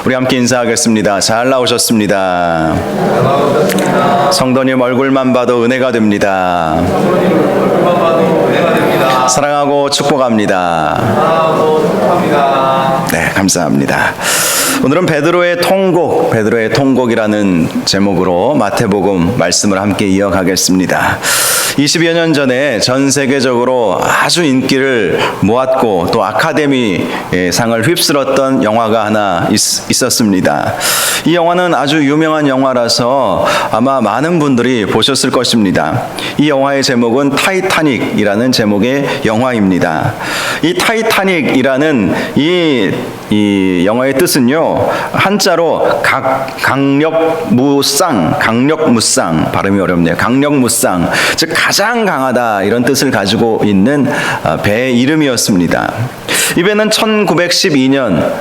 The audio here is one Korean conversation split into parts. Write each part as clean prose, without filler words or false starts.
우리 함께 인사하겠습니다. 잘 나오셨습니다. 성도님 얼굴만 봐도 은혜가 됩니다. 사랑하고 축복합니다. 네, 감사합니다. 오늘은 베드로의 통곡이라는 제목으로 마태복음 말씀을 함께 이어가겠습니다. 20여 년 전에 전 세계적으로 아주 인기를 모았고 또 아카데미 상을 휩쓸었던 영화가 하나 있었습니다. 이 영화는 아주 유명한 영화라서 아마 많은 분들이 보셨을 것입니다. 이 영화의 제목은 타이타닉이라는 제목의 영화입니다. 이 타이타닉이라는 이 영화의 뜻은요, 한자로 강력무쌍, 발음이 어렵네요. 강력무쌍, 즉 가장 강하다, 이런 뜻을 가지고 있는 배의 이름이었습니다. 이 배는 1912년,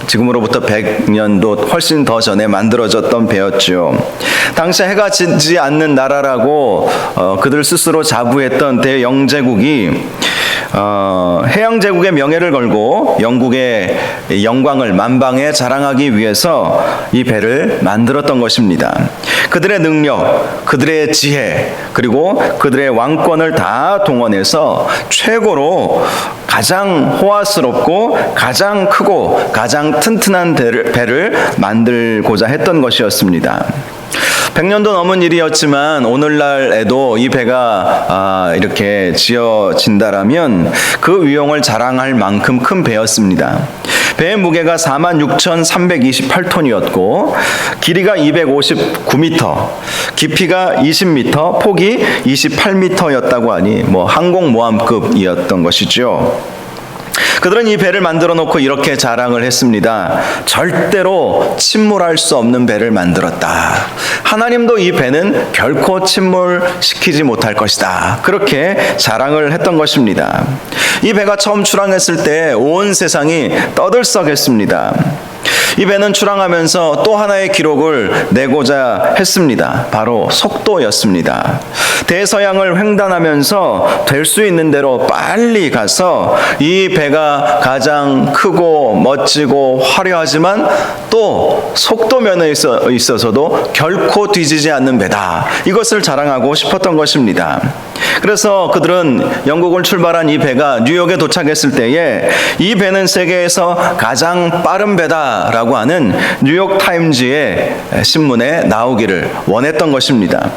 지금으로부터 100년도 훨씬 더 전에 만들어졌던 배였죠. 당시 해가 지지 않는 나라라고 그들 스스로 자부했던 대영제국이 해양제국의 명예를 걸고 영국의 영광을 만방에 자랑하기 위해서 이 배를 만들었던 것입니다. 그들의 능력, 그들의 지혜, 그리고 그들의 왕권을 다 동원해서 최고로 가장 호화스럽고 가장 크고 가장 튼튼한 배를 만들고자 했던 것이었습니다. 100년도 넘은 일이었지만 오늘날에도 이 배가 이렇게 지어진다라면 그 위용을 자랑할 만큼 큰 배였습니다. 배의 무게가 46,328톤이었고 길이가 259m, 깊이가 20m, 폭이 28m였다고 하니 항공모함급이었던 것이죠. 그들은 이 배를 만들어 놓고 이렇게 자랑을 했습니다. 절대로 침몰할 수 없는 배를 만들었다. 하나님도 이 배는 결코 침몰시키지 못할 것이다. 그렇게 자랑을 했던 것입니다. 이 배가 처음 출항했을 때 온 세상이 떠들썩했습니다. 이 배는 출항하면서 또 하나의 기록을 내고자 했습니다. 바로 속도였습니다. 대서양을 횡단하면서 될 수 있는 대로 빨리 가서 이 배가 가장 크고 멋지고 화려하지만 또 속도면에 있어서도 결코 뒤지지 않는 배다. 이것을 자랑하고 싶었던 것입니다. 그래서 그들은 영국을 출발한 이 배가 뉴욕에 도착했을 때에 이 배는 세계에서 가장 빠른 배다라고 하는 뉴욕 타임즈의 신문에 나오기를 원했던 것입니다.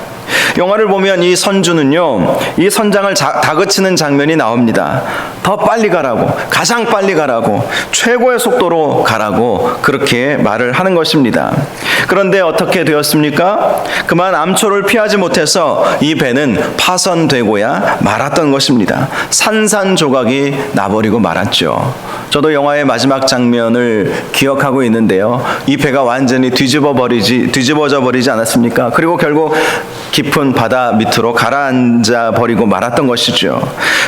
영화를 보면 이 선주는요, 이 선장을 다그치는 장면이 나옵니다. 더 빨리 가라고, 가장 빨리 가라고, 최고의 속도로 가라고 그렇게 말을 하는 것입니다. 그런데 어떻게 되었습니까? 그만 암초를 피하지 못해서 이 배는 파손되고야 말았던 것입니다. 산산조각이 나버리고 말았죠. 저도 영화의 마지막 장면을 기억하고 있는데요. 이 배가 완전히 뒤집어져 버리지 않았습니까? 그리고 결국 깊은 바다 밑으로 가라앉아 버리고 말았던 것이죠.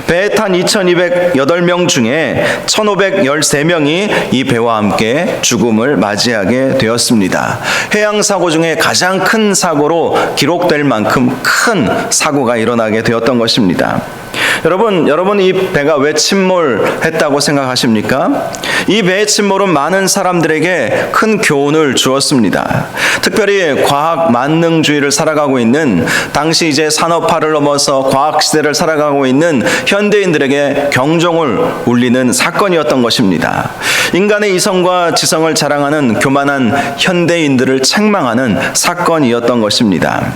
배에 탄 2208명 중에 1513명이 이 배와 함께 죽음을 맞이하게 되었습니다. 해양사고 중에 가장 큰 사고로 기록될 만큼 큰 사고가 일어나게 되었던 것입니다. 여러분 이 배가 왜 침몰했다고 생각하십니까? 이 배의 침몰은 많은 사람들에게 큰 교훈을 주었습니다. 특별히 과학 만능주의를 살아가고 있는, 당시 이제 산업화를 넘어서 과학 시대를 살아가고 있는 현대인들에게 경종을 울리는 사건이었던 것입니다. 인간의 이성과 지성을 자랑하는 교만한 현대인들을 책망하는 사건이었던 것입니다.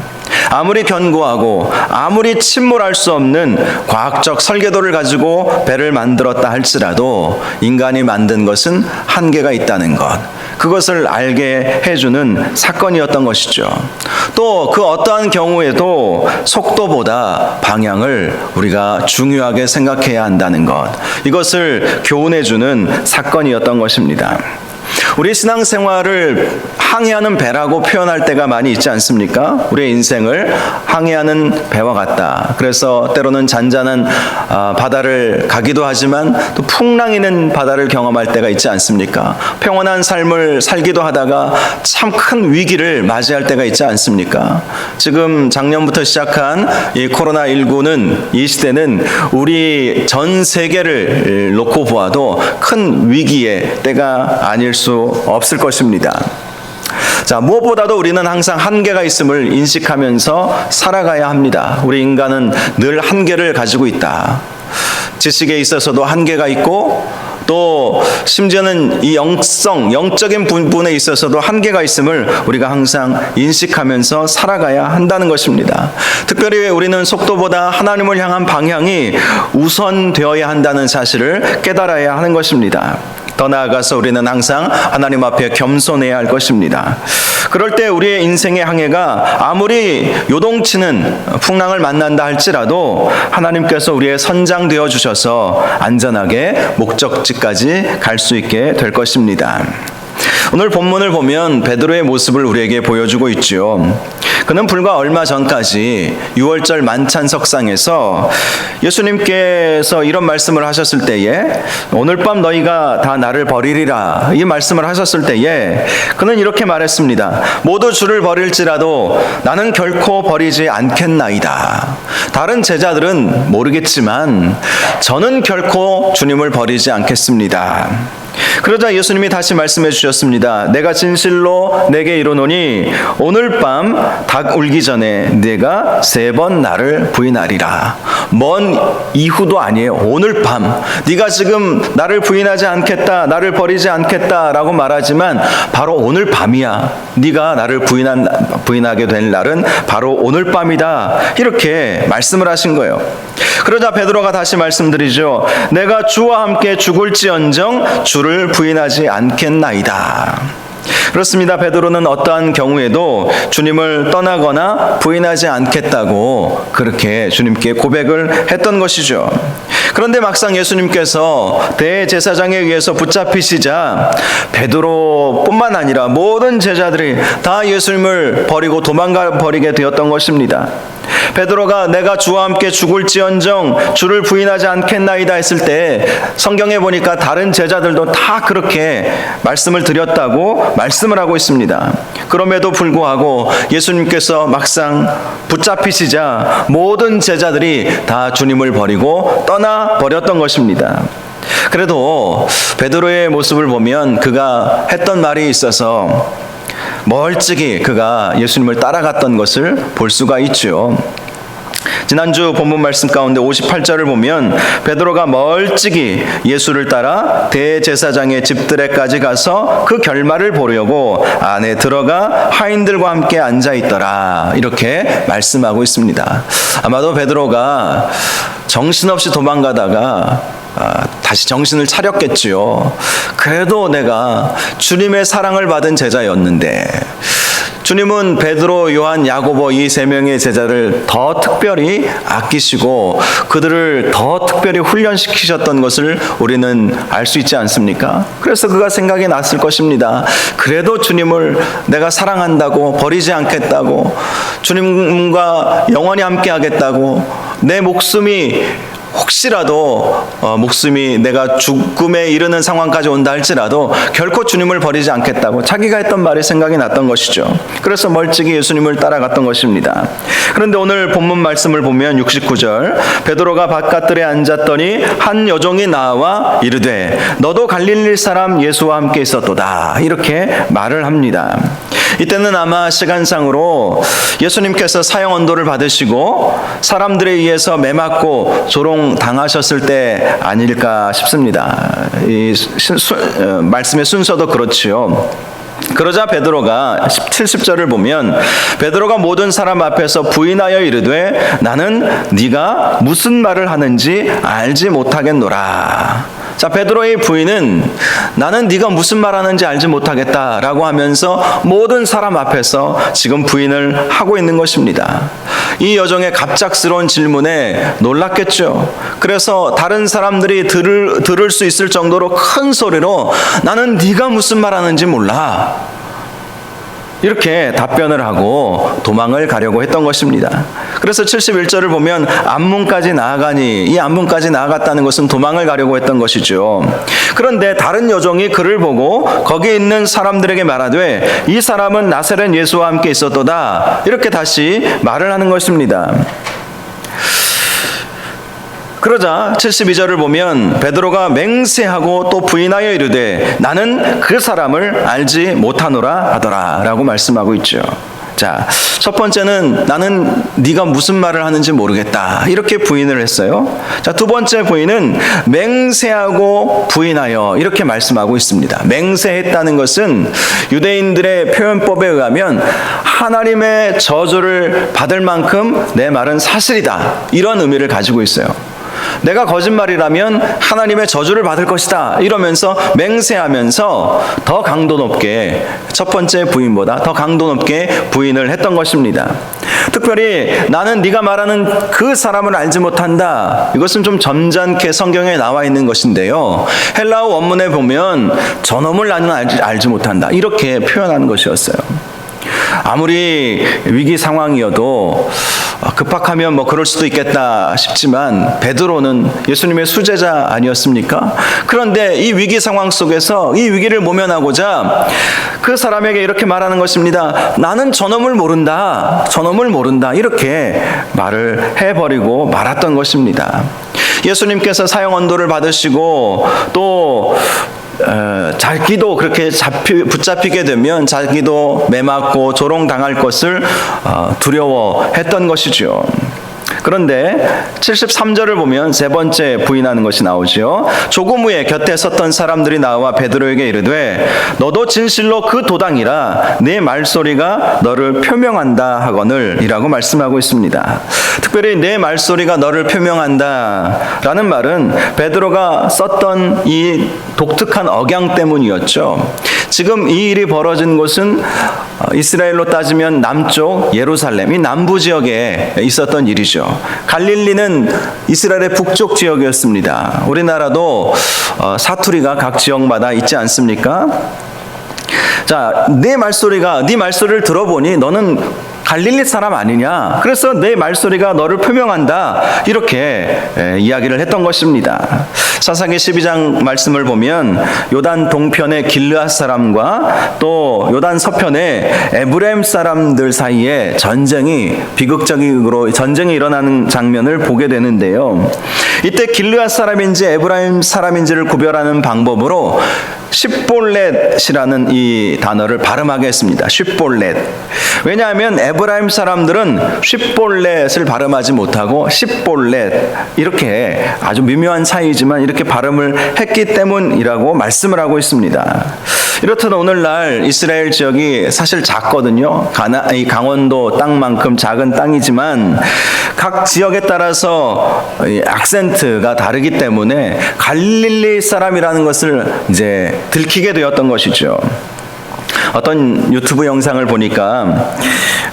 아무리 견고하고 아무리 침몰할 수 없는 과학적 설계도를 가지고 배를 만들었다 할지라도 인간이 만든 것은 한계가 있다는 것, 그것을 알게 해주는 사건이었던 것이죠. 또 그 어떠한 경우에도 속도보다 방향을 우리가 중요하게 생각해야 한다는 것, 이것을 교훈해주는 사건이었던 것입니다. 우리 신앙생활을 항해하는 배라고 표현할 때가 많이 있지 않습니까? 우리의 인생을 항해하는 배와 같다. 그래서 때로는 잔잔한 바다를 가기도 하지만 또 풍랑이는 바다를 경험할 때가 있지 않습니까? 평온한 삶을 살기도 하다가 참 큰 위기를 맞이할 때가 있지 않습니까? 지금 작년부터 시작한 이 코로나19는, 이 시대는 우리 전 세계를 놓고 보아도 큰 위기의 때가 아닐 수 없을 것입니다. 자, 무엇보다도 우리는 항상 한계가 있음을 인식하면서 살아가야 합니다. 우리 인간은 늘 한계를 가지고 있다. 지식에 있어서도 한계가 있고, 또 심지어는 이 영적인 부분에 있어서도 한계가 있음을 우리가 항상 인식하면서 살아가야 한다는 것입니다. 특별히 우리는 속도보다 하나님을 향한 방향이 우선되어야 한다는 사실을 깨달아야 하는 것입니다. 더 나아가서 우리는 항상 하나님 앞에 겸손해야 할 것입니다. 그럴 때 우리의 인생의 항해가 아무리 요동치는 풍랑을 만난다 할지라도 하나님께서 우리의 선장 되어 주셔서 안전하게 목적지까지 갈 수 있게 될 것입니다. 오늘 본문을 보면 베드로의 모습을 우리에게 보여주고 있죠. 그는 불과 얼마 전까지 유월절 만찬 석상에서 예수님께서 이런 말씀을 하셨을 때에 오늘 밤 너희가 다 나를 버리리라, 이 말씀을 하셨을 때에 그는 이렇게 말했습니다. 모두 주를 버릴지라도 나는 결코 버리지 않겠나이다. 다른 제자들은 모르겠지만 저는 결코 주님을 버리지 않겠습니다. 그러자 예수님이 다시 말씀해 주셨습니다. 내가 진실로 내게 이르노니 오늘 밤 닭 울기 전에 네가 3번 나를 부인하리라. 먼 이후도 아니에요. 오늘 밤. 네가 지금 나를 부인하지 않겠다, 나를 버리지 않겠다라고 말하지만 바로 오늘 밤이야. 네가 나를 부인하게 될 날은 바로 오늘 밤이다. 이렇게 말씀을 하신 거예요. 그러자 베드로가 다시 말씀드리죠. 내가 주와 함께 죽을지언정 주를 부인하지 않겠나이다. 그렇습니다. 베드로는 어떠한 경우에도 주님을 떠나거나 부인하지 않겠다고 그렇게 주님께 고백을 했던 것이죠. 그런데 막상 예수님께서 대제사장에 의해서 붙잡히시자 베드로뿐만 아니라 모든 제자들이 다 예수님을 버리고 도망가 버리게 되었던 것입니다. 베드로가 내가 주와 함께 죽을지언정 주를 부인하지 않겠나이다 했을 때 성경에 보니까 다른 제자들도 다 그렇게 말씀을 드렸다고 말씀을 하고 있습니다. 그럼에도 불구하고 예수님께서 막상 붙잡히시자 모든 제자들이 다 주님을 버리고 떠나 버렸던 것입니다. 그래도 베드로의 모습을 보면 그가 했던 말이 있어서 멀찍이 그가 예수님을 따라갔던 것을 볼 수가 있죠. 지난주 본문 말씀 가운데 58절을 보면 베드로가 멀찍이 예수를 따라 대제사장의 집들에까지 가서 그 결말을 보려고 안에 들어가 하인들과 함께 앉아있더라, 이렇게 말씀하고 있습니다. 아마도 베드로가 정신없이 도망가다가 다시 정신을 차렸겠지요. 그래도 내가 주님의 사랑을 받은 제자였는데, 주님은 베드로, 요한, 야고보 이 3명의 제자를 더 특별히 아끼시고 그들을 더 특별히 훈련시키셨던 것을 우리는 알 수 있지 않습니까? 그래서 그가 생각이 났을 것입니다. 그래도 주님을 내가 사랑한다고, 버리지 않겠다고, 주님과 영원히 함께 하겠다고, 내 목숨이 혹시라도 목숨이 내가 죽음에 이르는 상황까지 온다 할지라도 결코 주님을 버리지 않겠다고 자기가 했던 말이 생각이 났던 것이죠. 그래서 멀찍이 예수님을 따라갔던 것입니다. 그런데 오늘 본문 말씀을 보면 69절, 베드로가 바깥들에 앉았더니 한 여종이 나와 이르되 너도 갈릴리 사람 예수와 함께 있었도다, 이렇게 말을 합니다. 이때는 아마 시간상으로 예수님께서 사형 언도를 받으시고 사람들에 의해서 매맞고 조롱당하셨을 때 아닐까 싶습니다. 이 말씀의 순서도 그렇지요. 그러자 베드로가 70절을 보면 베드로가 모든 사람 앞에서 부인하여 이르되 나는 네가 무슨 말을 하는지 알지 못하겠노라. 자, 베드로의 부인은 나는 네가 무슨 말하는지 알지 못하겠다라고 하면서 모든 사람 앞에서 지금 부인을 하고 있는 것입니다. 이 여종의 갑작스러운 질문에 놀랐겠죠. 그래서 다른 사람들이 들을 수 있을 정도로 큰 소리로 나는 네가 무슨 말하는지 몰라, 이렇게 답변을 하고 도망을 가려고 했던 것입니다. 그래서 71절을 보면 안문까지 나아가니, 이 안문까지 나아갔다는 것은 도망을 가려고 했던 것이죠. 그런데 다른 여종이 그를 보고 거기 있는 사람들에게 말하되 이 사람은 나사렛 예수와 함께 있었도다, 이렇게 다시 말을 하는 것입니다. 그러자 72절을 보면 베드로가 맹세하고 또 부인하여 이르되 나는 그 사람을 알지 못하노라 하더라 라고 말씀하고 있죠. 자, 첫 번째는 나는 네가 무슨 말을 하는지 모르겠다, 이렇게 부인을 했어요. 자, 두 번째 부인은 맹세하고 부인하여, 이렇게 말씀하고 있습니다. 맹세했다는 것은 유대인들의 표현법에 의하면 하나님의 저주를 받을 만큼 내 말은 사실이다, 이런 의미를 가지고 있어요. 내가 거짓말이라면 하나님의 저주를 받을 것이다, 이러면서 맹세하면서 더 강도 높게, 첫 번째 부인보다 더 강도 높게 부인을 했던 것입니다. 특별히 나는 네가 말하는 그 사람을 알지 못한다, 이것은 좀 점잖게 성경에 나와 있는 것인데요, 헬라어 원문에 보면 저놈을 나는 알지 못한다, 이렇게 표현하는 것이었어요. 아무리 위기 상황이어도 급박하면 뭐 그럴 수도 있겠다 싶지만 베드로는 예수님의 수제자 아니었습니까? 그런데 이 위기 상황 속에서 이 위기를 모면하고자 그 사람에게 이렇게 말하는 것입니다. 나는 저놈을 모른다, 저놈을 모른다, 이렇게 말을 해버리고 말았던 것입니다. 예수님께서 사형 언도를 받으시고 또 자기도 그렇게 붙잡히게 되면 자기도 매맞고 조롱당할 것을 두려워했던 것이죠. 그런데 73절을 보면 세 번째 부인하는 것이 나오죠. 조금 후에 곁에 섰던 사람들이 나와 베드로에게 이르되 너도 진실로 그 도당이라 네 말소리가 너를 표명한다 하거늘, 이라고 말씀하고 있습니다. 특별히 내 말소리가 너를 표명한다 라는 말은 베드로가 썼던 이 독특한 억양 때문이었죠. 지금 이 일이 벌어진 곳은 이스라엘로 따지면 남쪽 예루살렘, 이 남부 지역에 있었던 일이죠. 갈릴리는 이스라엘의 북쪽 지역이었습니다. 우리나라도 사투리가 각 지역마다 있지 않습니까? 자, 네 말소리를 들어보니 너는 갈릴리 사람 아니냐, 그래서 내 말소리가 너를 표명한다, 이렇게 이야기를 했던 것입니다. 사사기 12장 말씀을 보면 요단 동편의 길르앗 사람과 또 요단 서편의 에브라임 사람들 사이에 비극적으로 전쟁이 일어나는 장면을 보게 되는데요, 이때 길르앗 사람인지 에브라임 사람인지를 구별하는 방법으로 십볼렛이라는 이 단어를 발음하게 했습니다. 십볼렛. 왜냐하면 에브라임 사람들은 십볼렛을 발음하지 못하고 십볼렛, 이렇게 아주 미묘한 차이지만 이렇게 발음을 했기 때문이라고 말씀을 하고 있습니다. 이렇듯 오늘날 이스라엘 지역이 사실 작거든요. 이 강원도 땅만큼 작은 땅이지만 각 지역에 따라서 악센트가 다르기 때문에 갈릴리 사람이라는 것을 이제 들키게 되었던 것이죠. 어떤 유튜브 영상을 보니까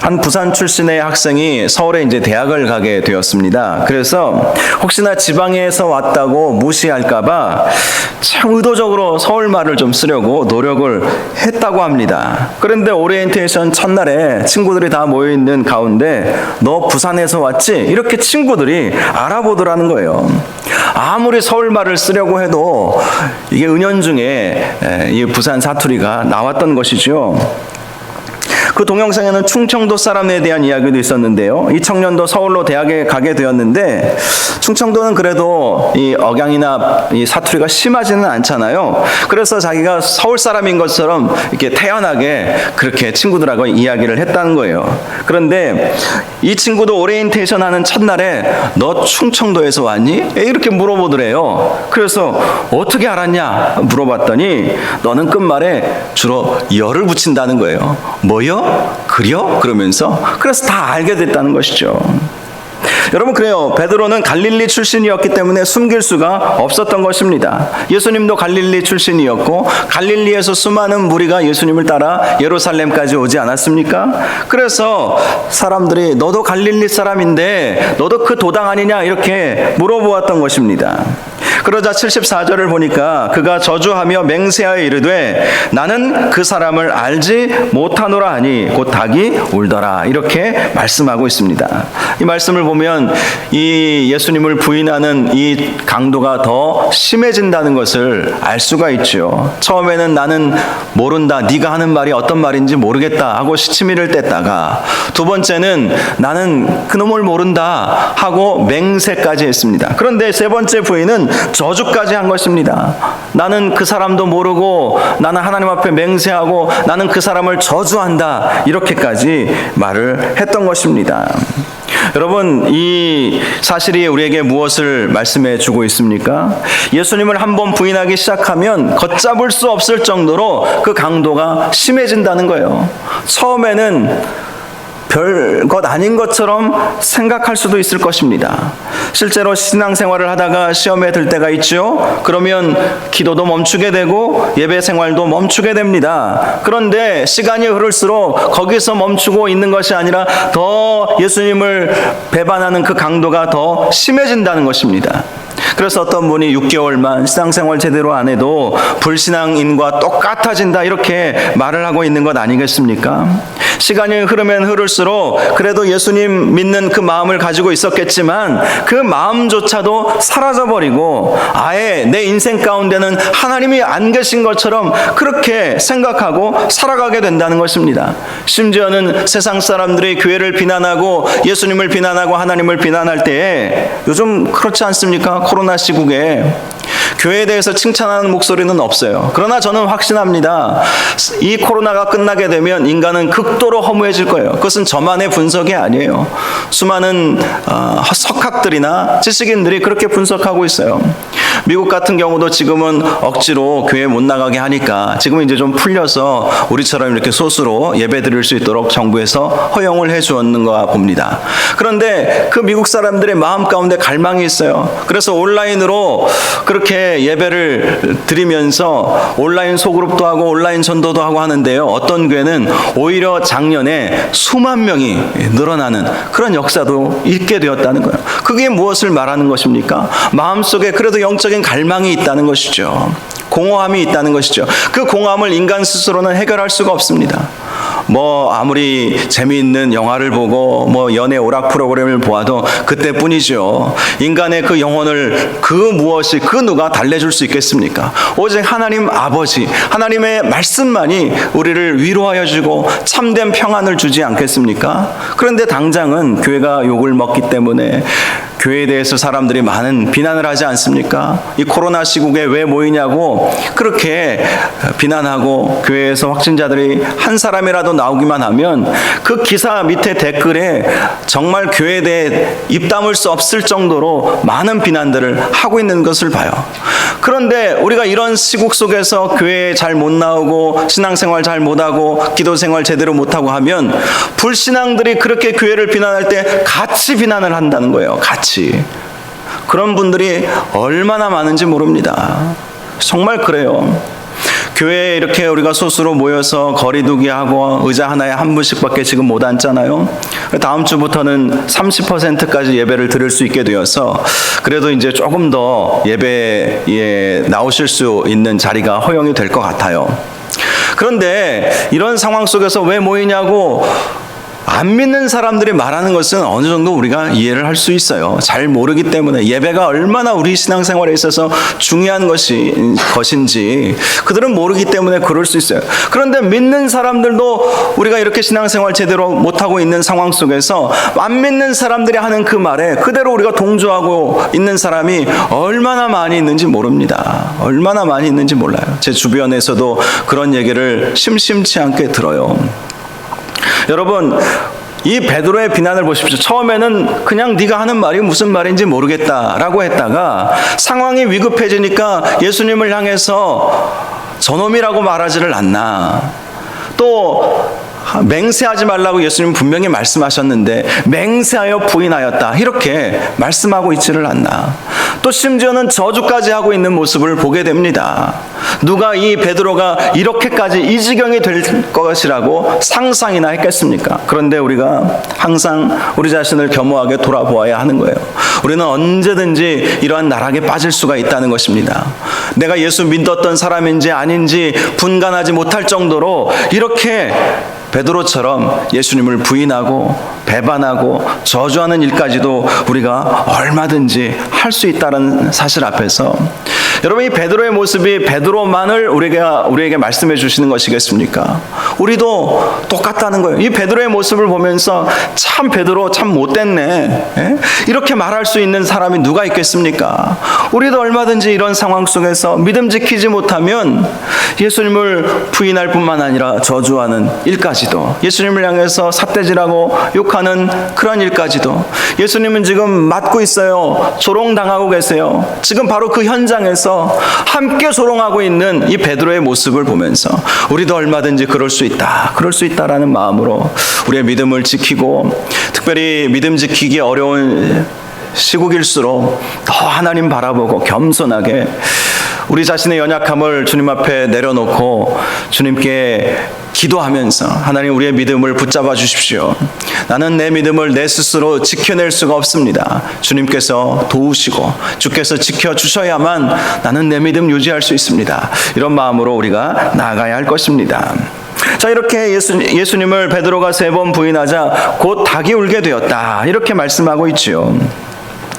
한 부산 출신의 학생이 서울에 이제 대학을 가게 되었습니다. 그래서 혹시나 지방에서 왔다고 무시할까봐 참 의도적으로 서울말을 좀 쓰려고 노력을 했다고 합니다. 그런데 오리엔테이션 첫날에 친구들이 다 모여있는 가운데 너 부산에서 왔지? 이렇게 친구들이 알아보더라는 거예요. 아무리 서울말을 쓰려고 해도 이게 은연중에 이 부산 사투리가 나왔던 것이죠. 그 동영상에는 충청도 사람에 대한 이야기도 있었는데요, 이 청년도 서울로 대학에 가게 되었는데 충청도는 그래도 이 억양이나 이 사투리가 심하지는 않잖아요. 그래서 자기가 서울 사람인 것처럼 이렇게 태연하게 그렇게 친구들하고 이야기를 했다는 거예요. 그런데 이 친구도 오리엔테이션 하는 첫날에 너 충청도에서 왔니? 이렇게 물어보더래요. 그래서 어떻게 알았냐 물어봤더니 너는 끝말에 주로 열을 붙인다는 거예요. 뭐요? 그려? 그러면서 그래서 다 알게 됐다는 것이죠. 여러분, 그래요. 베드로는 갈릴리 출신이었기 때문에 숨길 수가 없었던 것입니다. 예수님도 갈릴리 출신이었고 갈릴리에서 수많은 무리가 예수님을 따라 예루살렘까지 오지 않았습니까? 그래서 사람들이 너도 갈릴리 사람인데 너도 그 도당 아니냐, 이렇게 물어보았던 것입니다. 그러자 74절을 보니까 그가 저주하며 맹세하여 이르되 나는 그 사람을 알지 못하노라 하니 곧 닭이 울더라. 이렇게 말씀하고 있습니다. 이 말씀을 보면 이 예수님을 부인하는 이 강도가 더 심해진다는 것을 알 수가 있죠. 처음에는 나는 모른다, 네가 하는 말이 어떤 말인지 모르겠다 하고 시치미를 뗐다가, 두 번째는 나는 그놈을 모른다 하고 맹세까지 했습니다. 그런데 세 번째 부인은 저주까지 한 것입니다. 나는 그 사람도 모르고 나는 하나님 앞에 맹세하고 나는 그 사람을 저주한다, 이렇게까지 말을 했던 것입니다. 여러분, 이 사실이 우리에게 무엇을 말씀해 주고 있습니까? 예수님을 한번 부인하기 시작하면 걷잡을 수 없을 정도로 그 강도가 심해진다는 거예요. 처음에는 별것 아닌 것처럼 생각할 수도 있을 것입니다. 실제로 신앙생활을 하다가 시험에 들 때가 있죠. 그러면 기도도 멈추게 되고 예배 생활도 멈추게 됩니다. 그런데 시간이 흐를수록 거기서 멈추고 있는 것이 아니라 더 예수님을 배반하는 그 강도가 더 심해진다는 것입니다. 그래서 어떤 분이 6개월만 신앙생활 제대로 안 해도 불신앙인과 똑같아진다, 이렇게 말을 하고 있는 것 아니겠습니까? 시간이 흐르면 흐를수록 그래도 예수님 믿는 그 마음을 가지고 있었겠지만 그 마음조차도 사라져버리고 아예 내 인생 가운데는 하나님이 안 계신 것처럼 그렇게 생각하고 살아가게 된다는 것입니다. 심지어는 세상 사람들이 교회를 비난하고 예수님을 비난하고 하나님을 비난할 때에, 요즘 그렇지 않습니까? 코로나 시국에 교회에 대해서 칭찬하는 목소리는 없어요. 그러나 저는 확신합니다. 이 코로나가 끝나게 되면 인간은 극도로 허무해질 거예요. 그것은 저만의 분석이 아니에요. 수많은 석학들이나 지식인들이 그렇게 분석하고 있어요. 미국 같은 경우도 지금은 억지로 교회 못 나가게 하니까 지금은 이제 좀 풀려서 우리처럼 이렇게 소수로 예배 드릴 수 있도록 정부에서 허용을 해 주었는가 봅니다. 그런데 그 미국 사람들의 마음 가운데 갈망이 있어요. 그래서 온라인으로 그렇게 예배를 드리면서 온라인 소그룹도 하고 온라인 전도도 하고 하는데요. 어떤 교회는 오히려 작년에 수만 명이 늘어나는 그런 역사도 있게 되었다는 거예요. 그게 무엇을 말하는 것입니까? 마음속에 그래도 영적인 갈망이 있다는 것이죠. 공허함이 있다는 것이죠. 그 공허함을 인간 스스로는 해결할 수가 없습니다. 아무리 재미있는 영화를 보고 연애 오락 프로그램을 보아도 그때뿐이죠. 인간의 그 영혼을 그 누가 달래줄 수 있겠습니까? 오직 하나님 아버지, 하나님의 말씀만이 우리를 위로하여 주고 참된 평안을 주지 않겠습니까? 그런데 당장은 교회가 욕을 먹기 때문에 교회에 대해서 사람들이 많은 비난을 하지 않습니까? 이 코로나 시국에 왜 모이냐고 그렇게 비난하고, 교회에서 확진자들이 한 사람이라도 나오기만 하면 그 기사 밑에 댓글에 정말 교회에 대해 입 다물 수 없을 정도로 많은 비난들을 하고 있는 것을 봐요. 그런데 우리가 이런 시국 속에서 교회에 잘 못 나오고 신앙생활 잘 못하고 기도생활 제대로 못하고 하면 불신앙들이 그렇게 교회를 비난할 때 같이 비난을 한다는 거예요. 같이. 그런 분들이 얼마나 많은지 모릅니다. 정말 그래요. 교회에 이렇게 우리가 소수로 모여서 거리두기 하고 의자 하나에 한 분씩밖에 지금 못 앉잖아요. 다음 주부터는 30%까지 예배를 드릴 수 있게 되어서 그래도 이제 조금 더 예배에 나오실 수 있는 자리가 허용이 될 것 같아요. 그런데 이런 상황 속에서 왜 모이냐고 안 믿는 사람들이 말하는 것은 어느 정도 우리가 이해를 할 수 있어요. 잘 모르기 때문에 예배가 얼마나 우리 신앙생활에 있어서 중요한 것인지 그들은 모르기 때문에 그럴 수 있어요. 그런데 믿는 사람들도 우리가 이렇게 신앙생활 제대로 못하고 있는 상황 속에서 안 믿는 사람들이 하는 그 말에 그대로 우리가 동조하고 있는 사람이 얼마나 많이 있는지 모릅니다. 얼마나 많이 있는지 몰라요. 제 주변에서도 그런 얘기를 심심치 않게 들어요. 여러분, 이 베드로의 비난을 보십시오. 처음에는 그냥 네가 하는 말이 무슨 말인지 모르겠다라고 했다가 상황이 위급해지니까 예수님을 향해서 저놈이라고 말하지를 않나. 또 맹세하지 말라고 예수님은 분명히 말씀하셨는데 맹세하여 부인하였다, 이렇게 말씀하고 있지를 않나. 또 심지어는 저주까지 하고 있는 모습을 보게 됩니다. 누가 이 베드로가 이렇게까지 이 지경이 될 것이라고 상상이나 했겠습니까? 그런데 우리가 항상 우리 자신을 겸허하게 돌아보아야 하는 거예요. 우리는 언제든지 이러한 나락에 빠질 수가 있다는 것입니다. 내가 예수 믿었던 사람인지 아닌지 분간하지 못할 정도로 이렇게 베드로처럼 예수님을 부인하고 배반하고 저주하는 일까지도 우리가 얼마든지 할 수 있다는 사실 앞에서 여러분, 이 베드로의 모습이 베드로만을 우리에게 말씀해 주시는 것이겠습니까? 우리도 똑같다는 거예요. 이 베드로의 모습을 보면서 참 베드로 참 못됐네, 이렇게 말할 수 있는 사람이 누가 있겠습니까? 우리도 얼마든지 이런 상황 속에서 믿음 지키지 못하면 예수님을 부인할 뿐만 아니라 저주하는 일까지도, 예수님을 향해서 삿대질하고 욕하는 그런 일까지도, 예수님은 지금 맞고 있어요, 조롱당하고 계세요, 지금 바로 그 현장에서 함께 조롱하고 있는 이 베드로의 모습을 보면서 우리도 얼마든지 그럴 수 있다라는 마음으로 우리의 믿음을 지키고, 특별히 믿음 지키기 어려운 시국일수록 더 하나님 바라보고 겸손하게 우리 자신의 연약함을 주님 앞에 내려놓고 주님께 기도하면서, 하나님, 우리의 믿음을 붙잡아 주십시오. 나는 내 믿음을 내 스스로 지켜낼 수가 없습니다. 주님께서 도우시고 주께서 지켜주셔야만 나는 내 믿음 유지할 수 있습니다. 이런 마음으로 우리가 나아가야 할 것입니다. 자, 이렇게 예수님을 베드로가 3번 부인하자 곧 닭이 울게 되었다, 이렇게 말씀하고 있죠.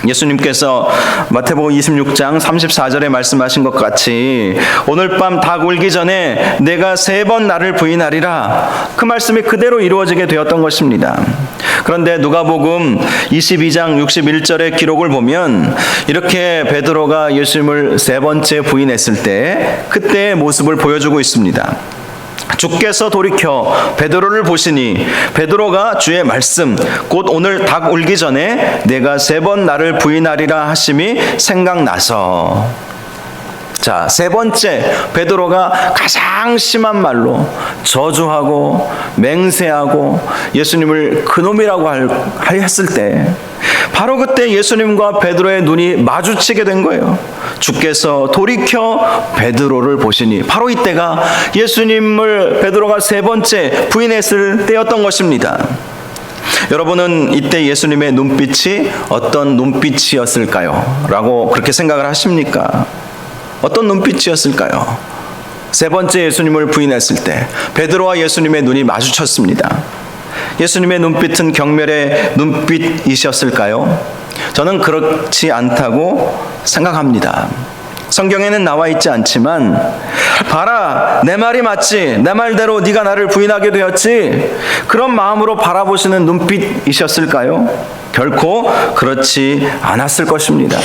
예수님께서 마태복음 26장 34절에 말씀하신 것 같이 오늘 밤 닭 울기 전에 내가 3번 나를 부인하리라, 그 말씀이 그대로 이루어지게 되었던 것입니다. 그런데 누가복음 22장 61절의 기록을 보면 이렇게 베드로가 예수님을 3번째 부인했을 때 그때의 모습을 보여주고 있습니다. 주께서 돌이켜 베드로를 보시니 베드로가 주의 말씀 곧 오늘 닭 울기 전에 내가 3번 나를 부인하리라 하심이 생각나서, 자, 3번째 베드로가 가장 심한 말로 저주하고 맹세하고 예수님을 그놈이라고 했을 때 바로 그때 예수님과 베드로의 눈이 마주치게 된 거예요. 주께서 돌이켜 베드로를 보시니, 바로 이때가 예수님을 베드로가 3번째 부인했을 때였던 것입니다. 여러분은 이때 예수님의 눈빛이 어떤 눈빛이었을까요? 라고 그렇게 생각을 하십니까? 어떤 눈빛이었을까요? 3번째 예수님을 부인했을 때 베드로와 예수님의 눈이 마주쳤습니다. 예수님의 눈빛은 경멸의 눈빛이셨을까요? 저는 그렇지 않다고 생각합니다. 성경에는 나와 있지 않지만, 봐라, 내 말이 맞지, 내 말대로 네가 나를 부인하게 되었지, 그런 마음으로 바라보시는 눈빛이셨을까요? 결코 그렇지 않았을 것입니다.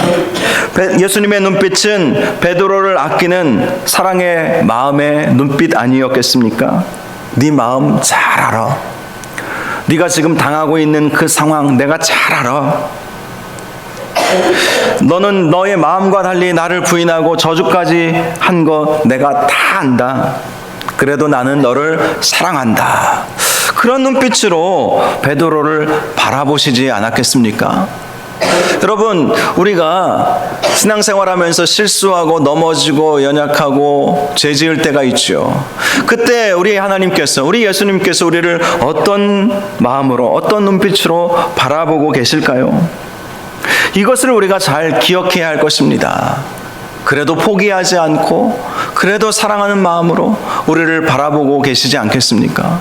예수님의 눈빛은 베드로를 아끼는 사랑의 마음의 눈빛 아니었겠습니까? 네 마음 잘 알아. 네가 지금 당하고 있는 그 상황 내가 잘 알아. 너는 너의 마음과 달리 나를 부인하고 저주까지 한 거 내가 다 안다. 그래도 나는 너를 사랑한다. 그런 눈빛으로 베드로를 바라보시지 않았겠습니까? 여러분, 우리가 신앙생활하면서 실수하고 넘어지고 연약하고 죄 지을 때가 있죠. 그때 우리 하나님께서, 우리 예수님께서 우리를 어떤 마음으로, 어떤 눈빛으로 바라보고 계실까요? 이것을 우리가 잘 기억해야 할 것입니다. 그래도 포기하지 않고 그래도 사랑하는 마음으로 우리를 바라보고 계시지 않겠습니까?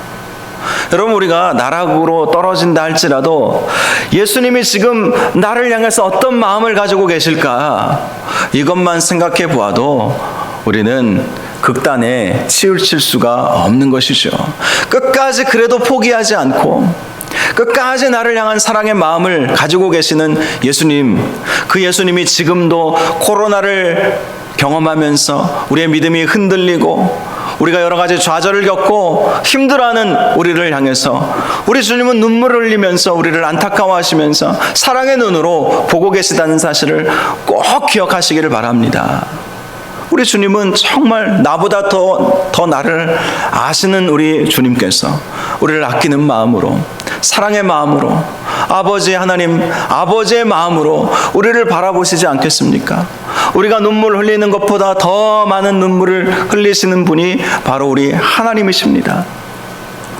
여러분, 우리가 나락으로 떨어진다 할지라도 예수님이 지금 나를 향해서 어떤 마음을 가지고 계실까, 이것만 생각해 보아도 우리는 극단에 치우칠 수가 없는 것이죠. 끝까지 그래도 포기하지 않고 끝까지 나를 향한 사랑의 마음을 가지고 계시는 예수님, 그 예수님이 지금도 코로나를 경험하면서 우리의 믿음이 흔들리고 우리가 여러 가지 좌절을 겪고 힘들어하는 우리를 향해서 우리 주님은 눈물을 흘리면서 우리를 안타까워하시면서 사랑의 눈으로 보고 계시다는 사실을 꼭 기억하시기를 바랍니다. 우리 주님은 정말 나보다 더 나를 아시는 우리 주님께서 우리를 아끼는 마음으로, 사랑의 마음으로 아버지 하나님, 아버지의 마음으로 우리를 바라보시지 않겠습니까? 우리가 눈물 흘리는 것보다 더 많은 눈물을 흘리시는 분이 바로 우리 하나님이십니다.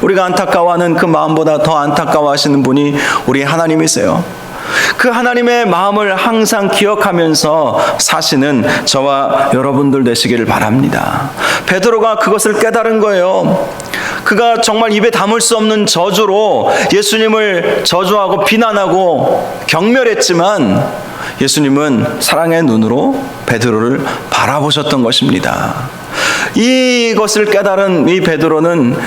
우리가 안타까워하는 그 마음보다 더 안타까워하시는 분이 우리 하나님이세요. 그 하나님의 마음을 항상 기억하면서 사시는 저와 여러분들 되시기를 바랍니다. 베드로가 그것을 깨달은 거예요. 그가 정말 입에 담을 수 없는 저주로 예수님을 저주하고 비난하고 경멸했지만 예수님은 사랑의 눈으로 베드로를 바라보셨던 것입니다. 이것을 깨달은 이 베드로는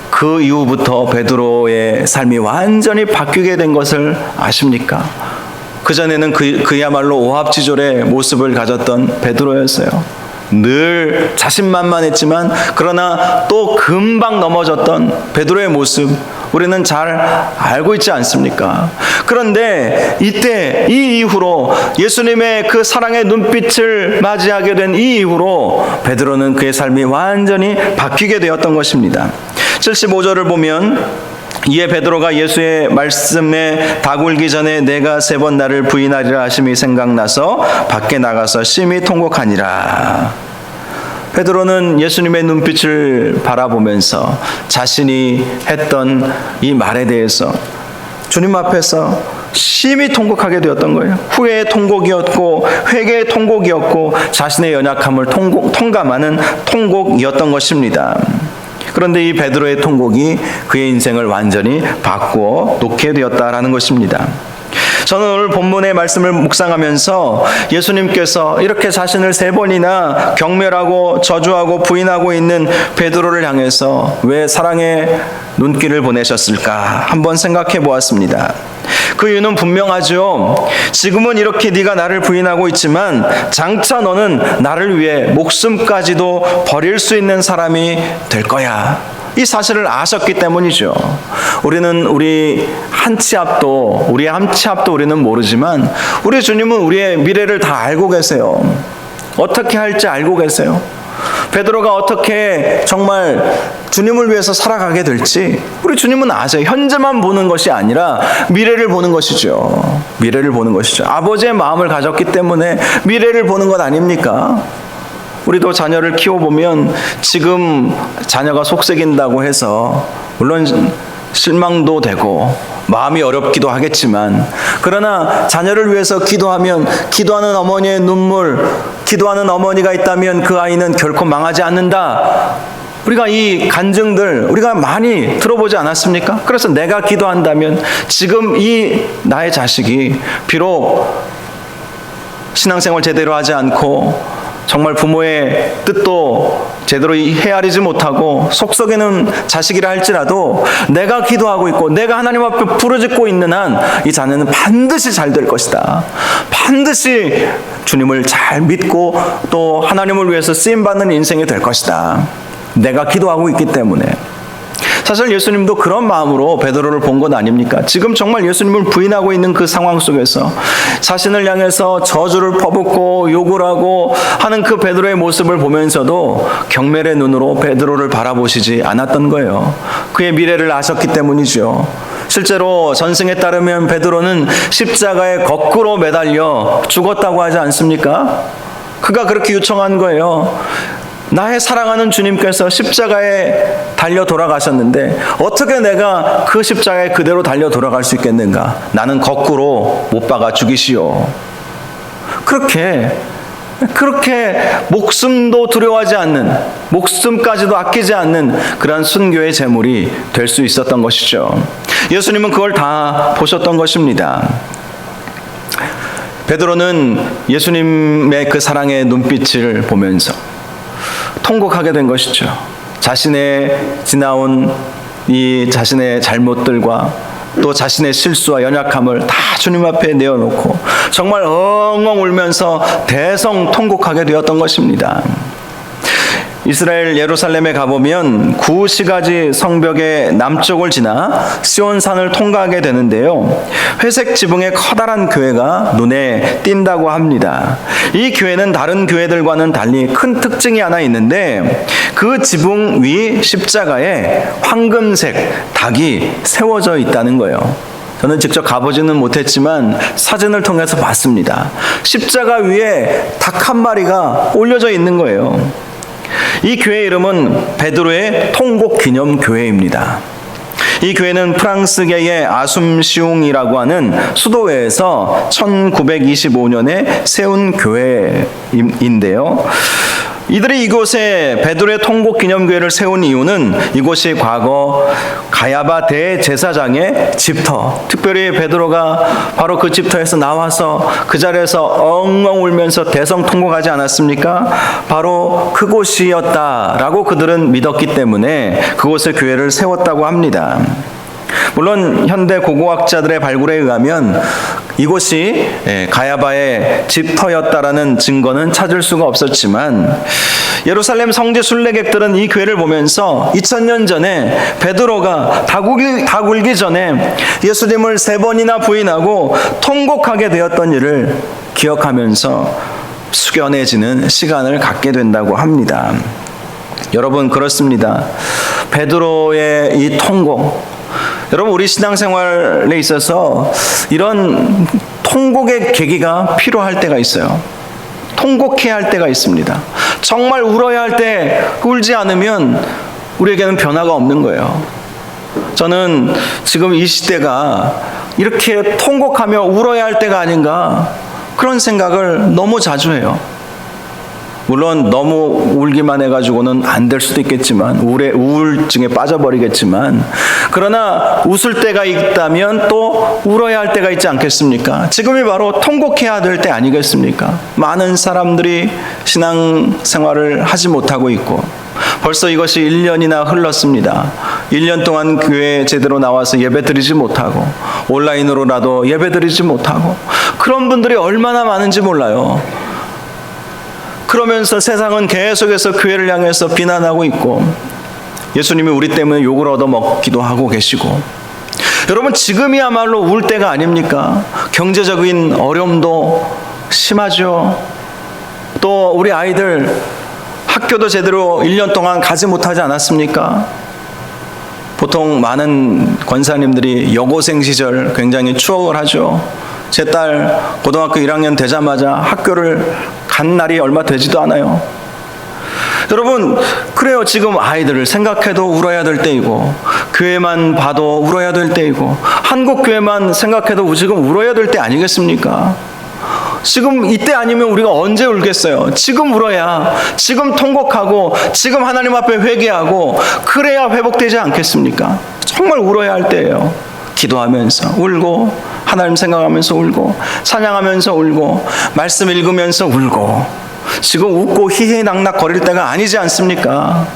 그 이후부터 베드로의 삶이 완전히 바뀌게 된 것을 아십니까? 그전에는 그야말로 오합지졸의 모습을 가졌던 베드로였어요. 늘 자신만만했지만 그러나 또 금방 넘어졌던 베드로의 모습 우리는 잘 알고 있지 않습니까? 그런데 이때 이 이후로 예수님의 그 사랑의 눈빛을 맞이하게 된 이 이후로 베드로는 그의 삶이 완전히 바뀌게 되었던 것입니다. 75절을 보면 이에 베드로가 예수의 말씀에 다굴기 전에 내가 3번 나를 부인하리라 하심이 생각나서 밖에 나가서 심히 통곡하니라. 베드로는 예수님의 눈빛을 바라보면서 자신이 했던 이 말에 대해서 주님 앞에서 심히 통곡하게 되었던 거예요. 후회의 통곡이었고 회개의 통곡이었고 자신의 연약함을 통감하는 통곡이었던 것입니다. 그런데 이 베드로의 통곡이 그의 인생을 완전히 바꾸어 놓게 되었다라는 것입니다. 저는 오늘 본문의 말씀을 묵상하면서 예수님께서 이렇게 자신을 3번이나 경멸하고 저주하고 부인하고 있는 베드로를 향해서 왜 사랑의 눈길을 보내셨을까 한번 생각해 보았습니다. 그 이유는 분명하죠. 지금은 이렇게 네가 나를 부인하고 있지만 장차 너는 나를 위해 목숨까지도 버릴 수 있는 사람이 될 거야. 이 사실을 아셨기 때문이죠. 우리의 한 치 앞도 우리는 모르지만 우리 주님은 우리의 미래를 다 알고 계세요. 어떻게 할지 알고 계세요. 베드로가 어떻게 정말 주님을 위해서 살아가게 될지 우리 주님은 아세요. 현재만 보는 것이 아니라 미래를 보는 것이죠. 미래를 보는 것이죠. 아버지의 마음을 가졌기 때문에 미래를 보는 것 아닙니까? 우리도 자녀를 키워보면 지금 자녀가 속썩인다고 해서 물론 실망도 되고 마음이 어렵기도 하겠지만 그러나 자녀를 위해서 기도하면 기도하는 어머니의 눈물, 기도하는 어머니가 있다면 그 아이는 결코 망하지 않는다. 우리가 이 간증들 우리가 많이 들어보지 않았습니까? 그래서 내가 기도한다면 지금 이 나의 자식이 비록 신앙생활 제대로 하지 않고 정말 부모의 뜻도 제대로 헤아리지 못하고 속썩이는 자식이라 할지라도 내가 기도하고 있고 내가 하나님 앞에 부르짖고 있는 한 이 자녀는 반드시 잘 될 것이다. 반드시 주님을 잘 믿고 또 하나님을 위해서 쓰임받는 인생이 될 것이다. 내가 기도하고 있기 때문에. 사실 예수님도 그런 마음으로 베드로를 본 것 아닙니까? 지금 정말 예수님을 부인하고 있는 그 상황 속에서 자신을 향해서 저주를 퍼붓고 욕을 하고 하는 그 베드로의 모습을 보면서도 경멸의 눈으로 베드로를 바라보시지 않았던 거예요. 그의 미래를 아셨기 때문이죠. 실제로 전승에 따르면 베드로는 십자가에 거꾸로 매달려 죽었다고 하지 않습니까? 그가 그렇게 요청한 거예요. 나의 사랑하는 주님께서 십자가에 달려 돌아가셨는데 어떻게 내가 그 십자가에 그대로 달려 돌아갈 수 있겠는가? 나는 거꾸로 못 박아 죽이시오. 그렇게 목숨도 두려워하지 않는, 목숨까지도 아끼지 않는 그러한 순교의 제물이 될 수 있었던 것이죠. 예수님은 그걸 다 보셨던 것입니다. 베드로는 예수님의 그 사랑의 눈빛을 보면서 통곡하게 된 것이죠. 자신의 지나온 이 자신의 잘못들과 또 자신의 실수와 연약함을 다 주님 앞에 내어놓고 정말 엉엉 울면서 대성통곡하게 되었던 것입니다. 이스라엘 예루살렘에 가보면 구시가지 성벽의 남쪽을 지나 시온산을 통과하게 되는데요. 회색 지붕의 커다란 교회가 눈에 띈다고 합니다. 이 교회는 다른 교회들과는 달리 큰 특징이 하나 있는데 그 지붕 위 십자가에 황금색 닭이 세워져 있다는 거예요. 저는 직접 가보지는 못했지만 사진을 통해서 봤습니다. 십자가 위에 닭 한 마리가 올려져 있는 거예요. 이 교회 이름은 베드로의 통곡 기념 교회입니다. 이 교회는 프랑스계의 아숨시옹이라고 하는 수도회에서 1925년에 세운 교회인데요. 이들이 이곳에 베드로의 통곡 기념교회를 세운 이유는 이곳이 과거 가야바 대제사장의 집터, 특별히 베드로가 바로 그 집터에서 나와서 그 자리에서 엉엉 울면서 대성통곡하지 않았습니까? 바로 그곳이었다라고 그들은 믿었기 때문에 그곳에 교회를 세웠다고 합니다. 물론 현대 고고학자들의 발굴에 의하면 이곳이 가야바의 집터였다라는 증거는 찾을 수가 없었지만 예루살렘 성지 순례객들은 이 교회를 보면서 2000년 전에 베드로가 닭 울기 전에 예수님을 3번이나 부인하고 통곡하게 되었던 일을 기억하면서 숙연해지는 시간을 갖게 된다고 합니다. 여러분, 그렇습니다. 베드로의 이 통곡, 여러분, 우리 신앙생활에 있어서 이런 통곡의 계기가 필요할 때가 있어요. 통곡해야 할 때가 있습니다. 정말 울어야 할 때 울지 않으면 우리에게는 변화가 없는 거예요. 저는 지금 이 시대가 이렇게 통곡하며 울어야 할 때가 아닌가, 그런 생각을 너무 자주 해요. 물론 너무 울기만 해가지고는 안 될 수도 있겠지만, 우울증에 빠져버리겠지만, 그러나 웃을 때가 있다면 또 울어야 할 때가 있지 않겠습니까? 지금이 바로 통곡해야 될 때 아니겠습니까? 많은 사람들이 신앙생활을 하지 못하고 있고 벌써 이것이 1년이나 흘렀습니다. 1년 동안 교회에 제대로 나와서 예배드리지 못하고 온라인으로라도 예배드리지 못하고, 그런 분들이 얼마나 많은지 몰라요. 그러면서 세상은 계속해서 교회를 향해서 비난하고 있고 예수님이 우리 때문에 욕을 얻어먹기도 하고 계시고, 여러분, 지금이야말로 울 때가 아닙니까? 경제적인 어려움도 심하죠. 또 우리 아이들 학교도 제대로 1년 동안 가지 못하지 않았습니까? 보통 많은 권사님들이 여고생 시절 굉장히 추억을 하죠. 제 딸 고등학교 1학년 되자마자 학교를 간 날이 얼마 되지도 않아요. 여러분, 그래요. 지금 아이들을 생각해도 울어야 될 때이고, 교회만 봐도 울어야 될 때이고, 한국 교회만 생각해도 지금 울어야 될 때 아니겠습니까? 지금 이때 아니면 우리가 언제 울겠어요? 지금 울어야, 지금 통곡하고, 지금 하나님 앞에 회개하고, 그래야 회복되지 않겠습니까? 정말 울어야 할 때예요. 기도하면서 울고, 하나님 생각하면서 울고, 찬양하면서 울고, 말씀 읽으면서 울고, 지금 웃고 희희낙낙 거릴 때가 아니지 않습니까?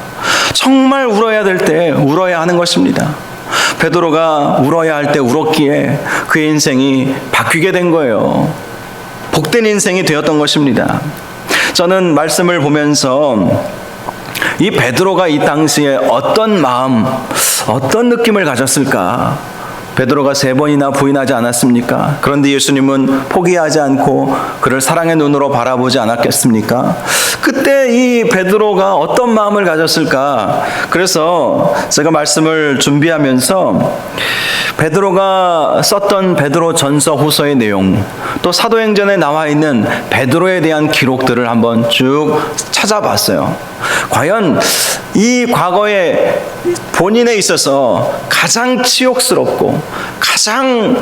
정말 울어야 될 때 울어야 하는 것입니다. 베드로가 울어야 할 때 울었기에 그의 인생이 바뀌게 된 거예요. 복된 인생이 되었던 것입니다. 저는 말씀을 보면서 이 베드로가 이 당시에 어떤 마음, 어떤 느낌을 가졌을까? 베드로가 3번이나 부인하지 않았습니까? 그런데 예수님은 포기하지 않고 그를 사랑의 눈으로 바라보지 않았겠습니까? 그때 이 베드로가 어떤 마음을 가졌을까? 그래서 제가 말씀을 준비하면서 베드로가 썼던 베드로 전서 후서의 내용, 또 사도행전에 나와 있는 베드로에 대한 기록들을 한번 쭉 찾아봤어요. 과연 이 과거에 본인에 있어서 가장 치욕스럽고 가장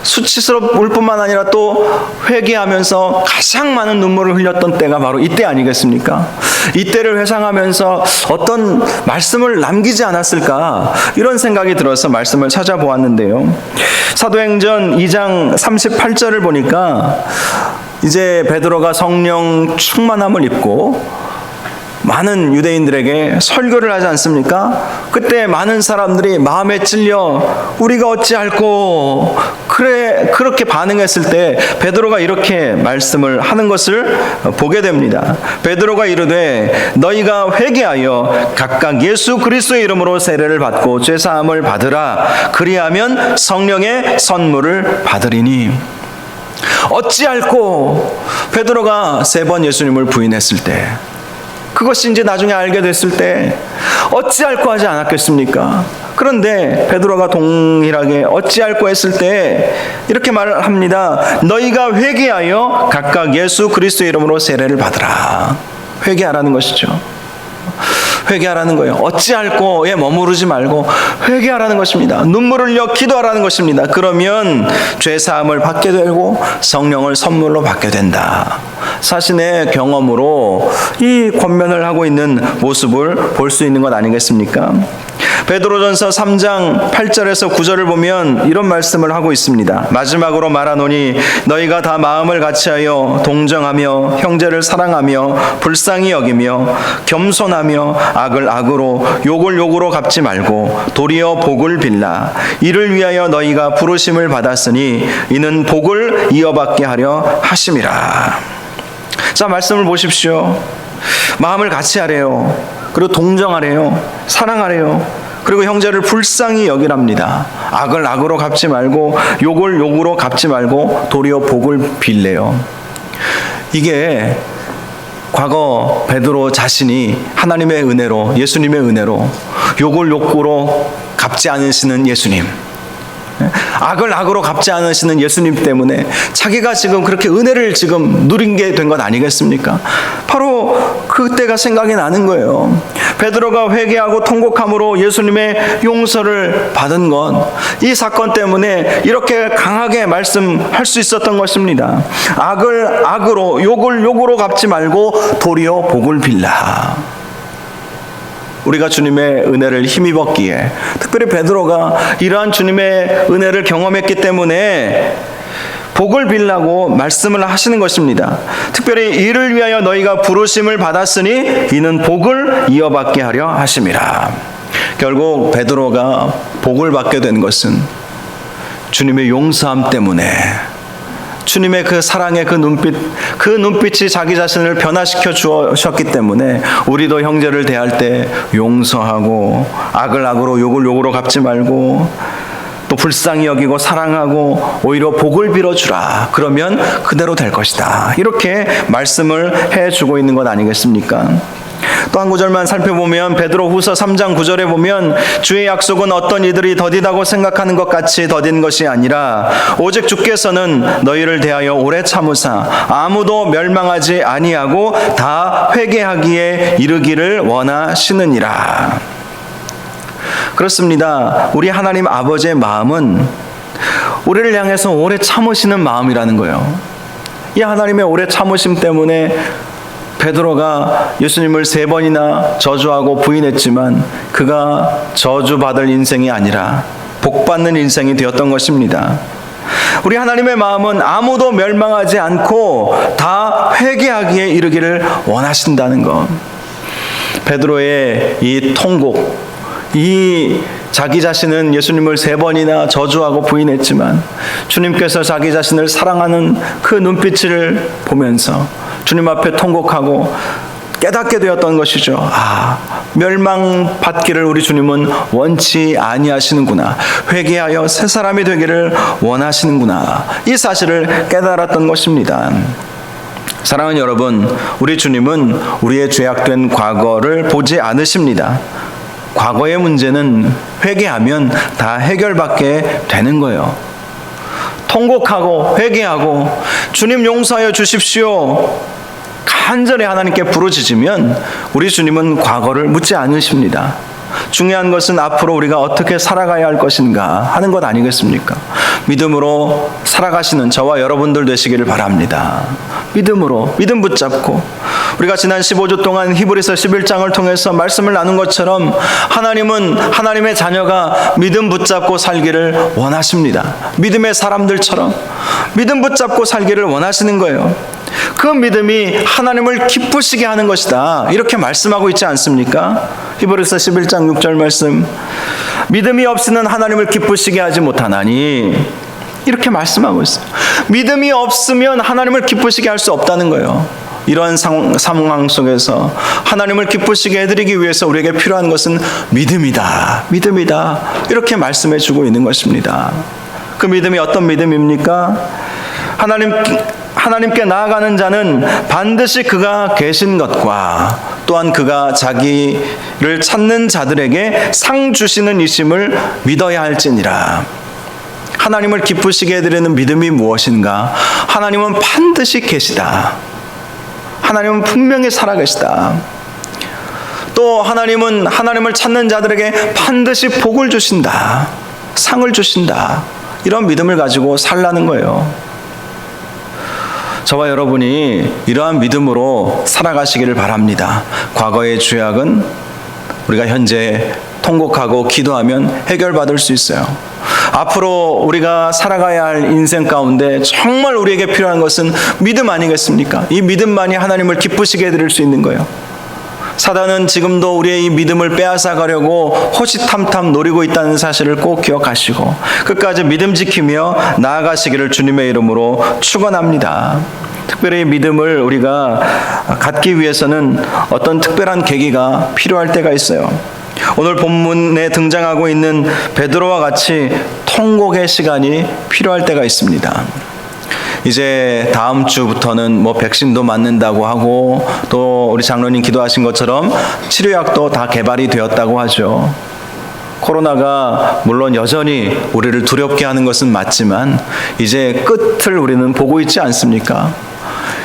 수치스러울 뿐만 아니라 또 회개하면서 가장 많은 눈물을 흘렸던 때가 바로 이때 아니겠습니까? 이때를 회상하면서 어떤 말씀을 남기지 않았을까, 이런 생각이 들어서 말씀을 찾아보았는데요. 사도행전 2장 38절을 보니까 이제 베드로가 성령 충만함을 입고 많은 유대인들에게 설교를 하지 않습니까? 그때 많은 사람들이 마음에 찔려 우리가 어찌할꼬 그렇게 반응했을 때 베드로가 이렇게 말씀을 하는 것을 보게 됩니다. 베드로가 이르되 너희가 회개하여 각각 예수 그리스도의 이름으로 세례를 받고 죄사함을 받으라. 그리하면 성령의 선물을 받으리니. 어찌할꼬? 베드로가 3번 예수님을 부인했을 때 그것이 이제 나중에 알게 됐을 때 어찌할꼬 하지 않았겠습니까? 그런데 베드로가 동일하게 어찌할꼬 했을 때 이렇게 말을 합니다. 너희가 회개하여 각각 예수 그리스도의 이름으로 세례를 받으라. 회개하라는 것이죠. 회개하라는 거예요. 어찌할꼬에 머무르지 말고 회개하라는 것입니다. 눈물을 흘려 기도하라는 것입니다. 그러면 죄사함을 받게 되고 성령을 선물로 받게 된다. 자신의 경험으로 이 권면을 하고 있는 모습을 볼 수 있는 것 아니겠습니까? 베드로전서 3장 8절에서 9절을 보면 이런 말씀을 하고 있습니다. 마지막으로 말하노니 너희가 다 마음을 같이하여 동정하며 형제를 사랑하며 불쌍히 여기며 겸손하며 악을 악으로 욕을 욕으로 갚지 말고 도리어 복을 빌라. 이를 위하여 너희가 부르심을 받았으니 이는 복을 이어받게 하려 하심이라. 자, 말씀을 보십시오. 마음을 같이 하래요. 그리고 동정하래요. 사랑하래요. 그리고 형제를 불쌍히 여기랍니다. 악을 악으로 갚지 말고 욕을 욕으로 갚지 말고 도리어 복을 빌래요. 이게 과거 베드로 자신이 하나님의 은혜로, 예수님의 은혜로 욕을 욕으로 갚지 않으시는 예수님, 악을 악으로 갚지 않으시는 예수님 때문에 자기가 지금 그렇게 은혜를 지금 누린 게 된 것 아니겠습니까? 바로 그때가 생각이 나는 거예요. 베드로가 회개하고 통곡함으로 예수님의 용서를 받은 건 이 사건 때문에 이렇게 강하게 말씀할 수 있었던 것입니다. 악을 악으로, 욕을 욕으로 갚지 말고 도리어 복을 빌라. 우리가 주님의 은혜를 힘입었기에, 특별히 베드로가 이러한 주님의 은혜를 경험했기 때문에 복을 빌라고 말씀을 하시는 것입니다. 특별히 이를 위하여 너희가 부르심을 받았으니 이는 복을 이어받게 하려 하심이라. 결국 베드로가 복을 받게 된 것은 주님의 용서함 때문에, 주님의 그 사랑의 그 눈빛이 자기 자신을 변화시켜 주셨기 때문에 우리도 형제를 대할 때 용서하고 악을 악으로 욕을 욕으로 갚지 말고 또 불쌍히 여기고 사랑하고 오히려 복을 빌어주라. 그러면 그대로 될 것이다. 이렇게 말씀을 해주고 있는 것 아니겠습니까? 또 한 구절만 살펴보면 베드로 후서 3장 9절에 보면 주의 약속은 어떤 이들이 더디다고 생각하는 것 같이 더딘 것이 아니라 오직 주께서는 너희를 대하여 오래 참으사 아무도 멸망하지 아니하고 다 회개하기에 이르기를 원하시느니라. 그렇습니다. 우리 하나님 아버지의 마음은 우리를 향해서 오래 참으시는 마음이라는 거예요. 이 하나님의 오래 참으심 때문에 베드로가 예수님을 3번이나 저주하고 부인했지만 그가 저주받을 인생이 아니라 복받는 인생이 되었던 것입니다. 우리 하나님의 마음은 아무도 멸망하지 않고 다 회개하기에 이르기를 원하신다는 것. 베드로의 이 통곡, 이 자기 자신은 예수님을 3번이나 저주하고 부인했지만 주님께서 자기 자신을 사랑하는 그 눈빛을 보면서 주님 앞에 통곡하고 깨닫게 되었던 것이죠. 아, 멸망받기를 우리 주님은 원치 아니하시는구나. 회개하여 새 사람이 되기를 원하시는구나. 이 사실을 깨달았던 것입니다. 사랑하는 여러분, 우리 주님은 우리의 죄악된 과거를 보지 않으십니다. 과거의 문제는 회개하면 다 해결받게 되는 거예요. 통곡하고 회개하고 주님 용서하여 주십시오. 간절히 하나님께 부르짖으면 우리 주님은 과거를 묻지 않으십니다. 중요한 것은 앞으로 우리가 어떻게 살아가야 할 것인가 하는 것 아니겠습니까? 믿음으로 살아가시는 저와 여러분들 되시기를 바랍니다. 믿음으로, 믿음 붙잡고 우리가 지난 15주 동안 히브리서 11장을 통해서 말씀을 나눈 것처럼 하나님은 하나님의 자녀가 믿음 붙잡고 살기를 원하십니다. 믿음의 사람들처럼 믿음 붙잡고 살기를 원하시는 거예요. 그 믿음이 하나님을 기쁘시게 하는 것이다. 이렇게 말씀하고 있지 않습니까? 히브리서 11장 6절 말씀. 믿음이 없이는 하나님을 기쁘시게 하지 못하나니 이렇게 말씀하고 있어요. 믿음이 없으면 하나님을 기쁘시게 할 수 없다는 거예요. 이러한 상황 속에서 하나님을 기쁘시게 해드리기 위해서 우리에게 필요한 것은 믿음이다. 믿음이다. 이렇게 말씀해 주고 있는 것입니다. 그 믿음이 어떤 믿음입니까? 하나님께 나아가는 자는 반드시 그가 계신 것과 또한 그가 자기를 찾는 자들에게 상 주시는 이심을 믿어야 할지니라. 하나님을 기쁘시게 해드리는 믿음이 무엇인가? 하나님은 반드시 계시다. 하나님은 분명히 살아계시다. 또 하나님은 하나님을 찾는 자들에게 반드시 복을 주신다. 상을 주신다. 이런 믿음을 가지고 살라는 거예요. 저와 여러분이 이러한 믿음으로 살아가시기를 바랍니다. 과거의 죄악은 우리가 현재 통곡하고 기도하면 해결받을 수 있어요. 앞으로 우리가 살아가야 할 인생 가운데 정말 우리에게 필요한 것은 믿음 아니겠습니까? 이 믿음만이 하나님을 기쁘시게 해드릴 수 있는 거예요. 사단은 지금도 우리의 이 믿음을 빼앗아가려고 호시탐탐 노리고 있다는 사실을 꼭 기억하시고 끝까지 믿음 지키며 나아가시기를 주님의 이름으로 축원합니다. 특별히 믿음을 우리가 갖기 위해서는 어떤 특별한 계기가 필요할 때가 있어요. 오늘 본문에 등장하고 있는 베드로와 같이 통곡의 시간이 필요할 때가 있습니다. 이제 다음 주부터는 백신도 맞는다고 하고 또 우리 장로님 기도하신 것처럼 치료약도 다 개발이 되었다고 하죠. 코로나가 물론 여전히 우리를 두렵게 하는 것은 맞지만 이제 끝을 우리는 보고 있지 않습니까?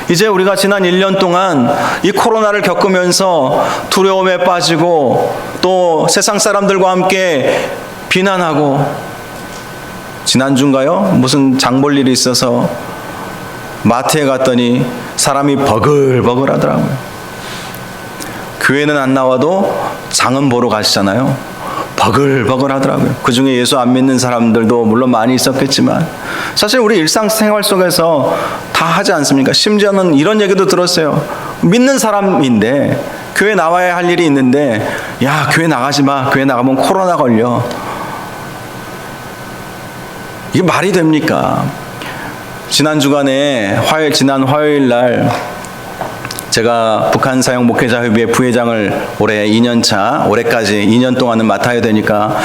이제 우리가 지난 1년 동안 이 코로나를 겪으면서 두려움에 빠지고 또 세상 사람들과 함께 비난하고, 지난주인가요? 무슨 장 볼 일이 있어서 마트에 갔더니 사람이 버글버글 하더라고요. 교회는 안 나와도 장은 보러 가시잖아요. 버글버글 하더라고요. 그 중에 예수 안 믿는 사람들도 물론 많이 있었겠지만 사실 우리 일상생활 속에서 다 하지 않습니까? 심지어는 이런 얘기도 들었어요. 믿는 사람인데 교회 나와야 할 일이 있는데 야, 교회 나가지 마. 교회 나가면 코로나 걸려. 이게 말이 됩니까? 지난 화요일 날 제가 북한 사역 목회자협의회 부회장을 올해 2년차, 올해까지 2년 동안은 맡아야 되니까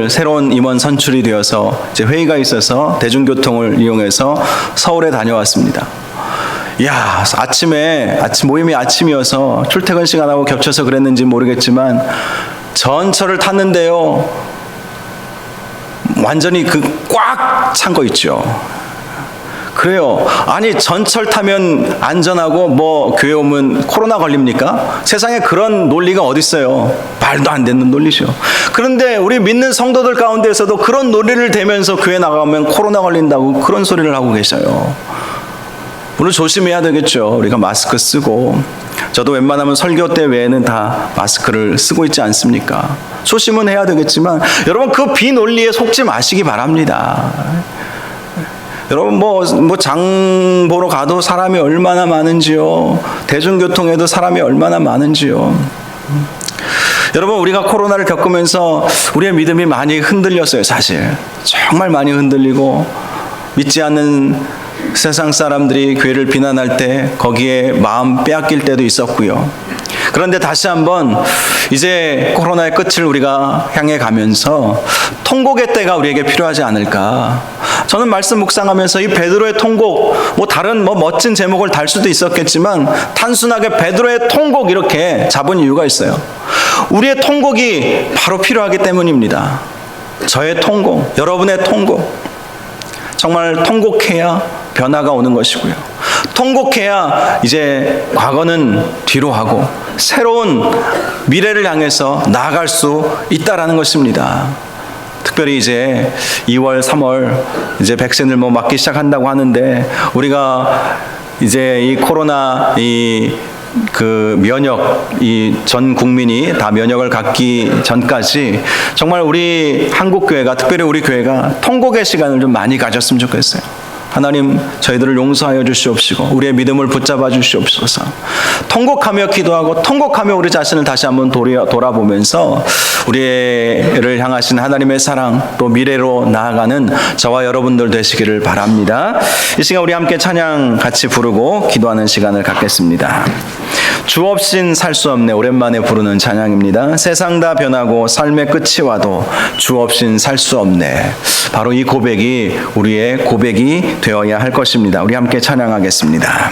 새로운 임원 선출이 되어서 이제 회의가 있어서 대중교통을 이용해서 서울에 다녀왔습니다. 아침 모임이 아침이어서 출퇴근 시간하고 겹쳐서 그랬는지 모르겠지만 전철을 탔는데요. 완전히 꽉 찬 거 있죠. 그래요. 아니, 전철 타면 안전하고 교회 오면 코로나 걸립니까? 세상에 그런 논리가 어디 있어요? 말도 안 되는 논리죠. 그런데 우리 믿는 성도들 가운데서도 그런 논리를 대면서 교회 나가면 코로나 걸린다고 그런 소리를 하고 계셔요. 물론 조심해야 되겠죠. 우리가 마스크 쓰고, 저도 웬만하면 설교 때 외에는 다 마스크를 쓰고 있지 않습니까? 조심은 해야 되겠지만 여러분, 그 비논리에 속지 마시기 바랍니다. 여러분 장 보러 가도 사람이 얼마나 많은지요. 대중교통에도 사람이 얼마나 많은지요. 여러분, 우리가 코로나를 겪으면서 우리의 믿음이 많이 흔들렸어요. 사실 정말 많이 흔들리고, 믿지 않는 세상 사람들이 교회를 비난할 때 거기에 마음 빼앗길 때도 있었고요. 그런데 다시 한번 이제 코로나의 끝을 우리가 향해 가면서 통곡의 때가 우리에게 필요하지 않을까. 저는 말씀 묵상하면서 이 베드로의 통곡, 다른 멋진 제목을 달 수도 있었겠지만 단순하게 베드로의 통곡 이렇게 잡은 이유가 있어요. 우리의 통곡이 바로 필요하기 때문입니다. 저의 통곡, 여러분의 통곡, 정말 통곡해야 변화가 오는 것이고요. 통곡해야 이제 과거는 뒤로 하고 새로운 미래를 향해서 나아갈 수 있다라는 것입니다. 특별히 이제 2월, 3월 이제 백신을 맞기 시작한다고 하는데, 우리가 이제 이 코로나 면역, 전 국민이 다 면역을 갖기 전까지 정말 우리 한국 교회가, 특별히 우리 교회가 통곡의 시간을 좀 많이 가졌으면 좋겠어요. 하나님, 저희들을 용서하여 주시옵시고 우리의 믿음을 붙잡아 주시옵소서. 통곡하며 기도하고 통곡하며 우리 자신을 다시 한번 돌아보면서 우리를 향하신 하나님의 사랑, 또 미래로 나아가는 저와 여러분들 되시기를 바랍니다. 이 시간 우리 함께 찬양 같이 부르고 기도하는 시간을 갖겠습니다. 주 없인 살 수 없네, 오랜만에 부르는 찬양입니다. 세상 다 변하고 삶의 끝이 와도 주 없인 살 수 없네. 바로 이 고백이 우리의 고백이 되어야 할 것입니다. 우리 함께 찬양하겠습니다.